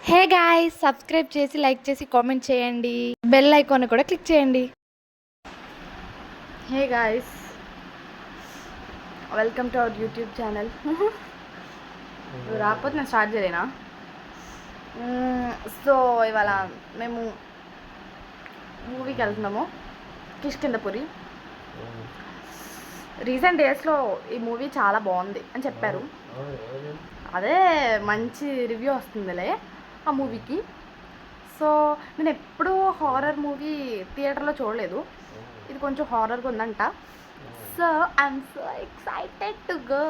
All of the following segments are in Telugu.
హే గాయ్స్, సబ్స్క్రైబ్ చేసి లైక్ చేసి కామెంట్ చేయండి, బెల్ ఐకాన్ కూడా క్లిక్ చేయండి. Hey guys, welcome to our YouTube channel. రాకపోతే నేను స్టార్ట్ చేయలేనా? సో ఇవాళ మేము మూవీకి వెళ్తున్నాము, కిష్కింధపురి. రీసెంట్ డేస్లో ఈ మూవీ చాలా బాగుంది అని చెప్పారు. అదే మంచి రివ్యూ వస్తుందిలే ఆ మూవీకి. సో నేను ఎప్పుడూ హారర్ మూవీ థియేటర్లో చూడలేదు. ఇది కొంచెం హారర్గా ఉందంట. So I'm so excited to go.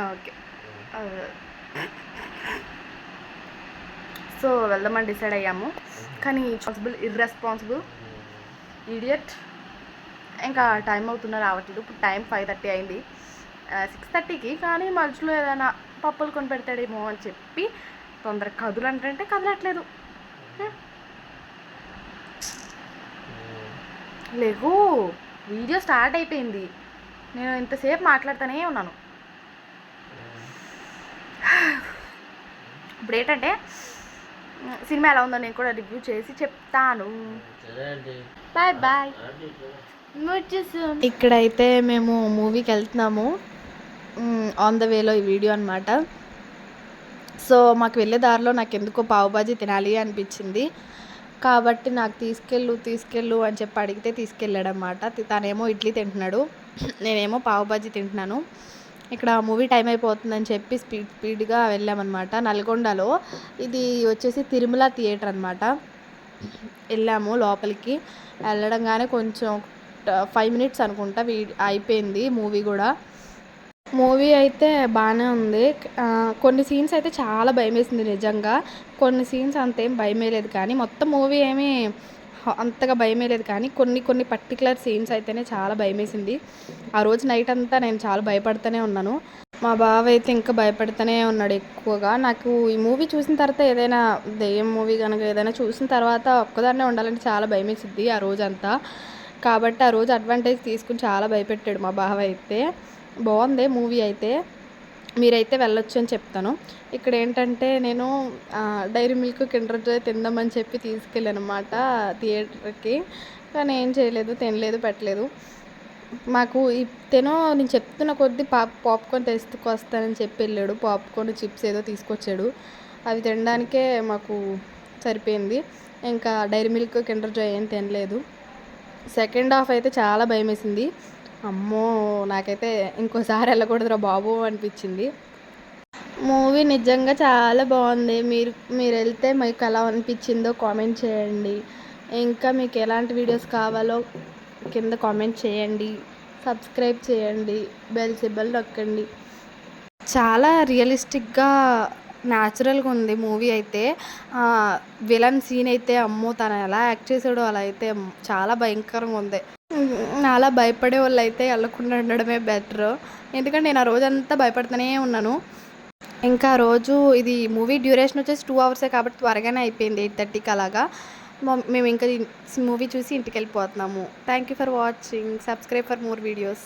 Okay, so వెళ్దామని డిసైడ్ అయ్యాము. కానీ ఇర్రెస్పాన్సిబుల్ ఈడియట్ ఇంకా టైం అవుతున్నా రావట్లేదు. ఇప్పుడు టైం 5:30 అయింది, 6:30కి. కానీ మధ్యలో ఏదైనా పప్పులు కొని పెడతాడేమో అని చెప్పి తొందరగా కదులంటే కదలట్లేదు. లేకు, వీడియో స్టార్ట్ అయిపోయింది, నేను ఇంతసేపు మాట్లాడుతూనే ఉన్నాను. ఇప్పుడు ఏంటంటే సినిమా ఎలా ఉందో నేను కూడా రివ్యూ చేసి చెప్తాను. Bye bye. ఇక్కడైతే మేము మూవీకి వెళ్తున్నాము. ఆన్ ద వేలో ఈ వీడియో అనమాట. సో మాకు వెళ్ళే దారిలో నాకు ఎందుకో పావుబాజీ తినాలి అనిపించింది. కాబట్టి నాకు తీసుకెళ్ళు అని చెప్పి అడిగితే తీసుకెళ్ళాడు అనమాట. తనేమో ఇడ్లీ తింటున్నాడు, నేనేమో పావుబాజీ తింటున్నాను. ఇక్కడ మూవీ టైం అయిపోతుందని చెప్పి స్పీడ్గా వెళ్ళామన్నమాట. నల్గొండలో ఇది వచ్చేసి తిరుమల థియేటర్ అనమాట. వెళ్ళాము లోపలికి. వెళ్ళడంగానే కొంచెం 5 minutes అనుకుంటా అయిపోయింది మూవీ కూడా. మూవీ అయితే బాగానే ఉంది. కొన్ని సీన్స్ అయితే చాలా భయం వేసింది నిజంగా. కొన్ని సీన్స్ అంతేం భయం వేయలేదు, కానీ మొత్తం మూవీ ఏమీ అంతగా భయం వేయలేదు. కానీ కొన్ని పర్టికులర్ సీన్స్ అయితేనే చాలా భయం వేసింది. ఆ రోజు నైట్ అంతా నేను చాలా భయపడుతూనే ఉన్నాను. మా బావ అయితే ఇంకా భయపడుతూనే ఉన్నాడు ఎక్కువగా. నాకు ఈ మూవీ చూసిన తర్వాత ఏదైనా దెయ్యం మూవీ కనుక ఏదైనా చూసిన తర్వాత ఒక్కదాన్నే ఉండాలంటే చాలా భయం వేసిద్ది ఆ రోజంతా. కాబట్టి ఆ రోజు అడ్వాంటేజ్ తీసుకుని చాలా భయపెట్టాడు మా బావ అయితే. బాగుంది మూవీ అయితే, మీరైతే వెళ్ళొచ్చు అని చెప్తాను. ఇక్కడ ఏంటంటే నేను డైరీ మిల్క్ కిండర్ జాయ్ తిందామని చెప్పి తీసుకెళ్ళాను అనమాట థియేటర్కి. కానీ ఏం చేయలేదు, తినలేదు, పెట్టలేదు. మాకు నేను చెప్తున్న కొద్దీ పాప్కార్న్ తీసుకొస్తానని చెప్పి వెళ్ళాడు. పాప్కార్న్, చిప్స్ ఏదో తీసుకొచ్చాడు. అవి తినడానికే మాకు సరిపోయింది. ఇంకా డైరీ మిల్క్ కిండర్ జాయ్ ఏం తినలేదు. సెకండ్ హాఫ్ అయితే చాలా భయం వేసింది. అమ్మో, నాకైతే ఇంకోసారి వెళ్ళకూడదురా బాబు అనిపించింది. మూవీ నిజంగా చాలా బాగుంది. మీరు వెళ్తే మీకు ఎలా అనిపించిందో కామెంట్ చేయండి. ఇంకా మీకు ఎలాంటి వీడియోస్ కావాలో కింద కామెంట్ చేయండి. సబ్స్క్రైబ్ చేయండి, బెల్ సింబల్ నొక్కండి. చాలా రియలిస్టిక్గా న్యాచురల్గా ఉంది మూవీ అయితే. విలన్ సీన్ అయితే అమ్మో, తను ఎలా యాక్ట్ చేసాడో అలా అయితే చాలా భయంకరంగా ఉంది. అలా భయపడే వాళ్ళు అయితే వెళ్ళకుండా ఉండడమే బెటర్. ఎందుకంటే నేను ఆ రోజంతా భయపడుతూనే ఉన్నాను. ఇంకా రోజు ఇది మూవీ డ్యూరేషన్ వచ్చేసి 2 hours కాబట్టి త్వరగానే అయిపోయింది. 8:30కి అలాగా మేము ఇంకా మూవీ చూసి ఇంటికి వెళ్ళిపోతున్నాము. Thank you for watching. Subscribe for more videos.